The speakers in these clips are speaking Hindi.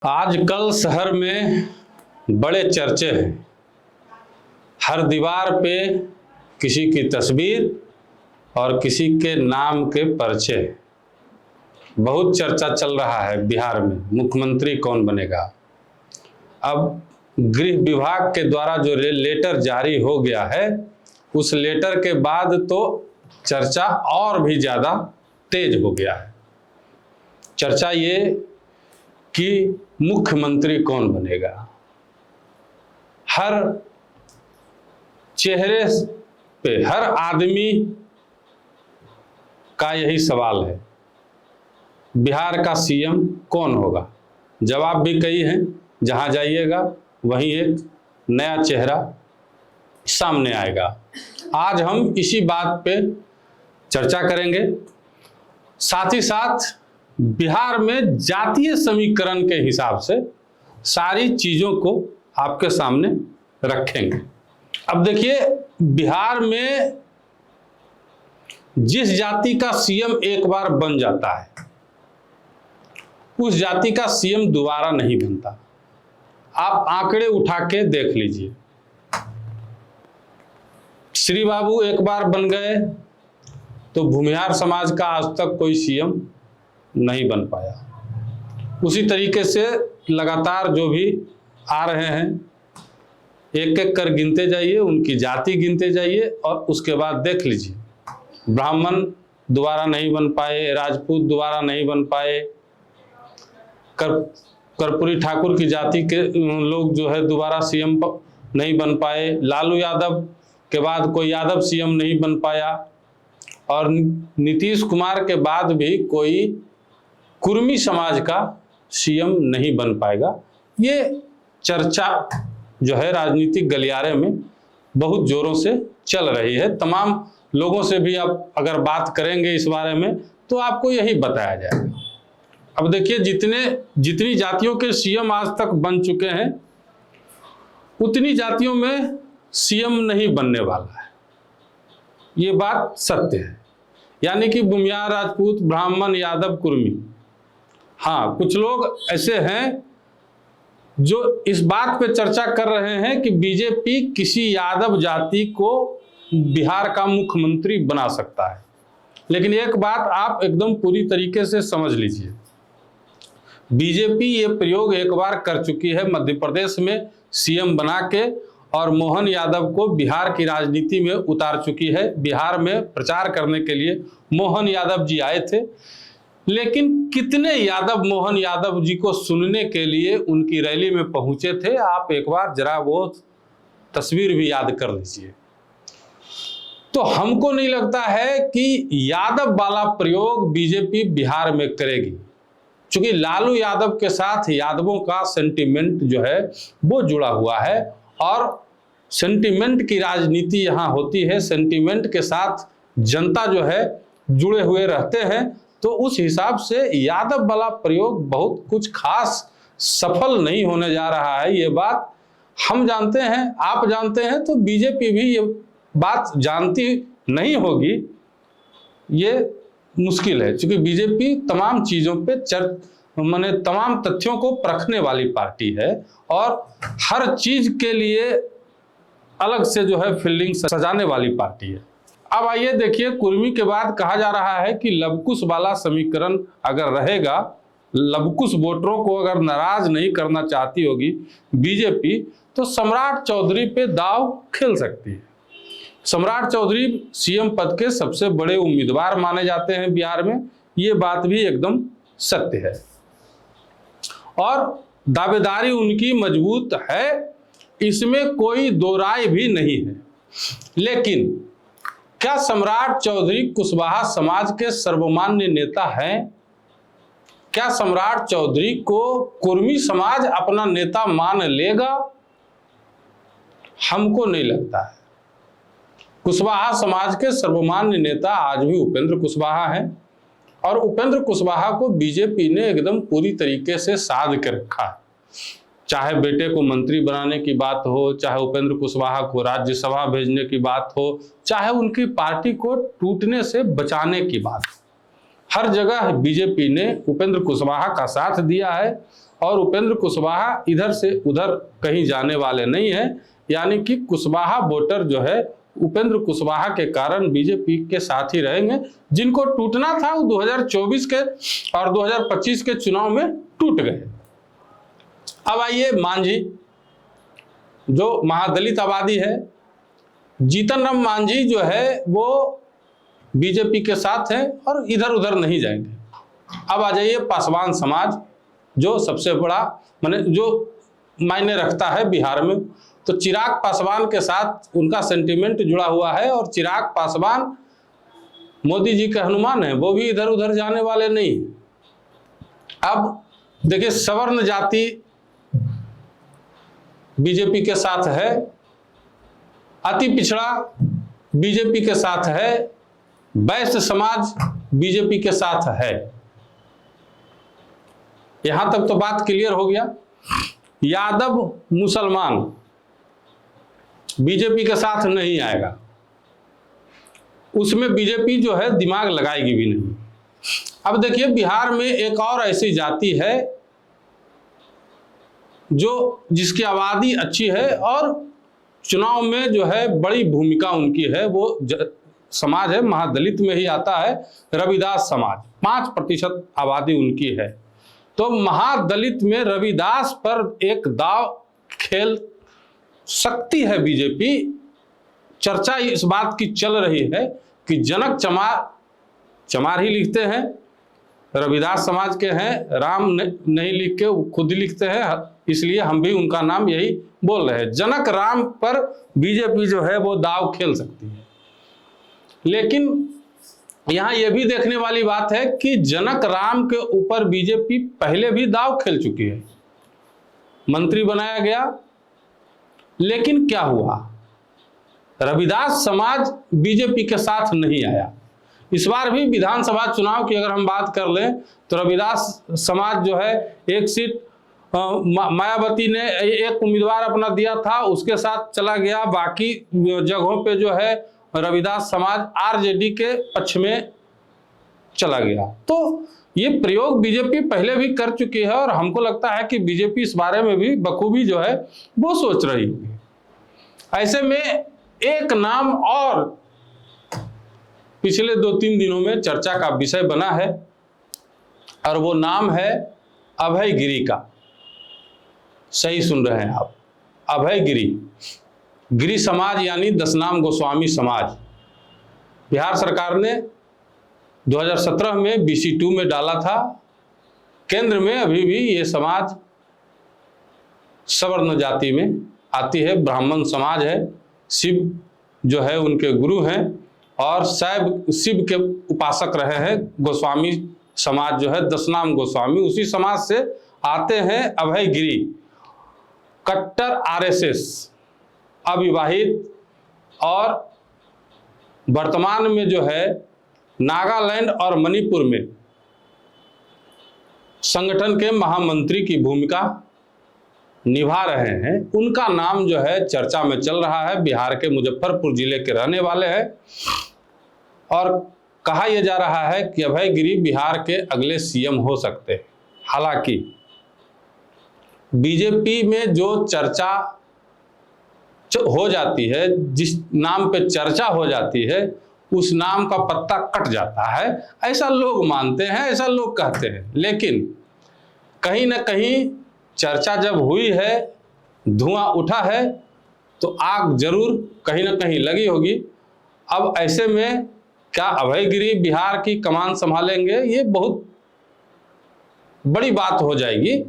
आजकल शहर में बड़े चर्चे हैं। हर दीवार पे किसी की तस्वीर और किसी के नाम के पर्चे। बहुत चर्चा चल रहा है बिहार में, मुख्यमंत्री कौन बनेगा। अब गृह विभाग के द्वारा जो लेटर जारी हो गया है, उस लेटर के बाद तो चर्चा और भी ज़्यादा तेज हो गया है। चर्चा ये कि मुख्यमंत्री कौन बनेगा। हर चेहरे पे, हर आदमी का यही सवाल है, बिहार का सीएम कौन होगा। जवाब भी कई हैं, जहां जाइएगा वहीं एक नया चेहरा सामने आएगा। आज हम इसी बात पे चर्चा करेंगे। साथ ही साथ बिहार में जातीय समीकरण के हिसाब से सारी चीजों को आपके सामने रखेंगे। अब देखिए, बिहार में जिस जाति का सीएम एक बार बन जाता है, उस जाति का सीएम दोबारा नहीं बनता। आप आंकड़े उठा के देख लीजिए। श्री बाबू एक बार बन गए तो भूमिहार समाज का आज तक कोई सीएम नहीं बन पाया। उसी तरीके से लगातार जो भी आ रहे हैं, एक एक कर गिनते जाइए, उनकी जाति गिनते जाइए और उसके बाद देख लीजिए। ब्राह्मण दोबारा नहीं बन पाए, राजपूत दोबारा नहीं बन पाए, कर्पूरी ठाकुर की जाति के लोग जो है दोबारा सीएम नहीं बन पाए। लालू यादव के बाद कोई यादव सीएम नहीं बन पाया और नीतीश कुमार के बाद भी कोई कुर्मी समाज का सीएम नहीं बन पाएगा। ये चर्चा जो है राजनीतिक गलियारे में बहुत जोरों से चल रही है। तमाम लोगों से भी आप अगर बात करेंगे इस बारे में तो आपको यही बताया जाएगा। अब देखिए, जितनी जातियों के सीएम आज तक बन चुके हैं, उतनी जातियों में सीएम नहीं बनने वाला है। ये बात सत्य है। यानी कि भूमिहार, राजपूत, ब्राह्मण, यादव, कुर्मी। हाँ, कुछ लोग ऐसे हैं जो इस बात पे चर्चा कर रहे हैं कि बीजेपी किसी यादव जाति को बिहार का मुख्यमंत्री बना सकता है। लेकिन एक बात आप एकदम पूरी तरीके से समझ लीजिए, बीजेपी ये प्रयोग एक बार कर चुकी है। मध्य प्रदेश में सीएम बना के और मोहन यादव को बिहार की राजनीति में उतार चुकी है। बिहार में प्रचार करने के लिए मोहन यादव जी आए थे, लेकिन कितने यादव मोहन यादव जी को सुनने के लिए उनकी रैली में पहुंचे थे, आप एक बार जरा वो तस्वीर भी याद कर लीजिए। तो हमको नहीं लगता है कि यादव वाला प्रयोग बीजेपी बिहार में करेगी, क्योंकि लालू यादव के साथ यादवों का सेंटिमेंट जो है वो जुड़ा हुआ है और सेंटिमेंट की राजनीति यहाँ होती है। सेंटिमेंट के साथ जनता जो है जुड़े हुए रहते हैं, तो उस हिसाब से यादव वाला प्रयोग बहुत कुछ खास सफल नहीं होने जा रहा है। ये बात हम जानते हैं, आप जानते हैं, तो बीजेपी भी ये बात जानती नहीं होगी। ये मुश्किल है, क्योंकि बीजेपी तमाम चीजों पे माने तमाम तथ्यों को परखने वाली पार्टी है और हर चीज के लिए अलग से जो है फील्डिंग सजाने वाली पार्टी है। अब आइए देखिए, कुर्मी के बाद कहा जा रहा है कि लवकुश वाला समीकरण अगर रहेगा, लवकुश वोटरों को अगर नाराज नहीं करना चाहती होगी बीजेपी, तो सम्राट चौधरी पे दाव खेल सकती है। सम्राट चौधरी सीएम पद के सबसे बड़े उम्मीदवार माने जाते हैं बिहार में। ये बात भी एकदम सत्य है और दावेदारी उनकी मजबूत है, इसमें कोई दो राय भी नहीं है। लेकिन क्या सम्राट चौधरी कुशवाहा समाज के सर्वमान्य नेता हैं? क्या सम्राट चौधरी को कुर्मी समाज अपना नेता मान लेगा? हमको नहीं लगता है। कुशवाहा समाज के सर्वमान्य नेता आज भी उपेंद्र कुशवाहा हैं और उपेंद्र कुशवाहा को बीजेपी ने एकदम पूरी तरीके से साध के रखा है। चाहे बेटे को मंत्री बनाने की बात हो, चाहे उपेंद्र कुशवाहा को राज्यसभा भेजने की बात हो, चाहे उनकी पार्टी को टूटने से बचाने की बात, हर जगह बीजेपी ने उपेंद्र कुशवाहा का साथ दिया है और उपेंद्र कुशवाहा इधर से उधर कहीं जाने वाले नहीं हैं। यानी कि कुशवाहा वोटर जो है उपेंद्र कुशवाहा के कारण बीजेपी के साथ ही रहेंगे। जिनको टूटना था वो 2024 के और 2025 के चुनाव में टूट गए। अब आइए मांझी, जो महादलित आबादी है, जीतन राम मांझी जो है वो बीजेपी के साथ है और इधर उधर नहीं जाएंगे। अब आ जाइए पासवान समाज, जो सबसे बड़ा माने जो मायने रखता है बिहार में। तो चिराग पासवान के साथ उनका सेंटिमेंट जुड़ा हुआ है और चिराग पासवान मोदी जी के हनुमान है, वो भी इधर उधर जाने वाले नहीं। अब देखिए सवर्ण जाति बीजेपी के साथ है, अति पिछड़ा बीजेपी के साथ है, वैश्य समाज बीजेपी के साथ है। यहां तक तो बात क्लियर हो गया। यादव मुसलमान बीजेपी के साथ नहीं आएगा, उसमें बीजेपी जो है दिमाग लगाएगी भी नहीं। अब देखिए बिहार में एक और ऐसी जाति है जो जिसकी आबादी अच्छी है और चुनाव में जो है बड़ी भूमिका उनकी है, वो समाज है, महादलित में ही आता है, रविदास समाज। 5% आबादी उनकी है। तो महादलित में रविदास पर एक दाव खेल सकती है बीजेपी। चर्चा इस बात की चल रही है कि जनक चमार ही लिखते हैं, रविदास समाज के हैं, राम नहीं लिख के वो खुद लिखते हैं, इसलिए हम भी उनका नाम यही बोल रहे हैं। जनक राम पर बीजेपी जो है वो दाव खेल सकती है। लेकिन यहां यह भी देखने वाली बात है कि जनक राम के ऊपर बीजेपी पहले भी दाव खेल चुकी है। मंत्री बनाया गया, लेकिन क्या हुआ, रविदास समाज बीजेपी के साथ नहीं आया। इस बार भी विधानसभा चुनाव की अगर हम बात कर लें तो रविदास समाज जो है एक सीट मायावती ने एक उम्मीदवार अपना दिया था, उसके साथ चला गया। बाकी जगहों पे जो है रविदास समाज आरजेडी के पक्ष में चला गया। तो ये प्रयोग बीजेपी पहले भी कर चुकी है और हमको लगता है कि बीजेपी इस बारे में भी बखूबी जो है वो सोच रही है। ऐसे में एक नाम और पिछले 2-3 दिनों में चर्चा का विषय बना है और वो नाम है अभय गिरी का। सही सुन रहे हैं आप, अभय गिरी। गिरी समाज यानी दशनाम गोस्वामी समाज। बिहार सरकार ने 2017 में BC2 में डाला था। केंद्र में अभी भी ये समाज सवर्ण जाति में आती है, ब्राह्मण समाज है। शिव जो है उनके गुरु हैं और शिव के उपासक रहे हैं। गोस्वामी समाज जो है दशनाम गोस्वामी, उसी समाज से आते हैं अभय गिरी। कट्टर RSS, अविवाहित और वर्तमान में जो है नागालैंड और मणिपुर में संगठन के महामंत्री की भूमिका निभा रहे हैं। उनका नाम जो है चर्चा में चल रहा है। बिहार के मुजफ्फरपुर जिले के रहने वाले हैं और कहा यह जा रहा है कि अभय गिरी बिहार के अगले CM हो सकते हैं। हालांकि बीजेपी में जो चर्चा हो जाती है, जिस नाम पे चर्चा हो जाती है, उस नाम का पत्ता कट जाता है, ऐसा लोग मानते हैं, ऐसा लोग कहते हैं। लेकिन कहीं ना कहीं चर्चा जब हुई है, धुआं उठा है, तो आग जरूर कहीं ना कहीं लगी होगी। अब ऐसे में क्या अभय गिरी बिहार की कमान संभालेंगे, ये बहुत बड़ी बात हो जाएगी।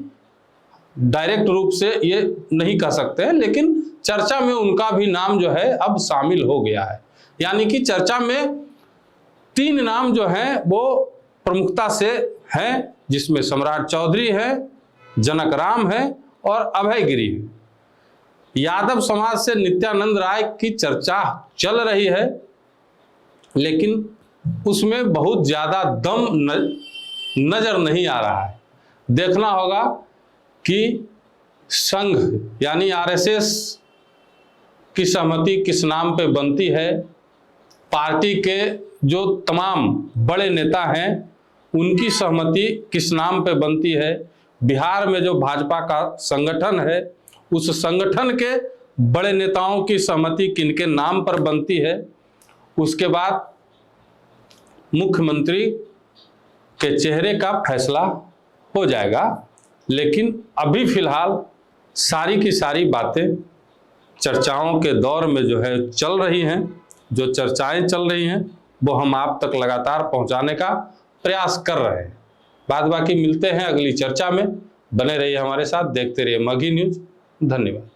डायरेक्ट रूप से ये नहीं कह सकते हैं, लेकिन चर्चा में उनका भी नाम जो है अब शामिल हो गया है। यानी कि चर्चा में 3 नाम जो हैं वो प्रमुखता से हैं, जिसमें सम्राट चौधरी है, जनक राम है और अभय गिरी है। यादव समाज से नित्यानंद राय की चर्चा चल रही है, लेकिन उसमें बहुत ज्यादा दम नजर नहीं आ रहा है। देखना होगा कि संघ यानी RSS की सहमति किस नाम पे बनती है, पार्टी के जो तमाम बड़े नेता हैं उनकी सहमति किस नाम पे बनती है, बिहार में जो भाजपा का संगठन है, उस संगठन के बड़े नेताओं की सहमति किनके नाम पर बनती है, उसके बाद मुख्यमंत्री के चेहरे का फैसला हो जाएगा। लेकिन अभी फिलहाल सारी की सारी बातें चर्चाओं के दौर में जो है चल रही हैं। जो चर्चाएं चल रही हैं वो हम आप तक लगातार पहुंचाने का प्रयास कर रहे हैं। बाद बाकी मिलते हैं अगली चर्चा में। बने रहिए हमारे साथ, देखते रहिए माघी न्यूज़। धन्यवाद।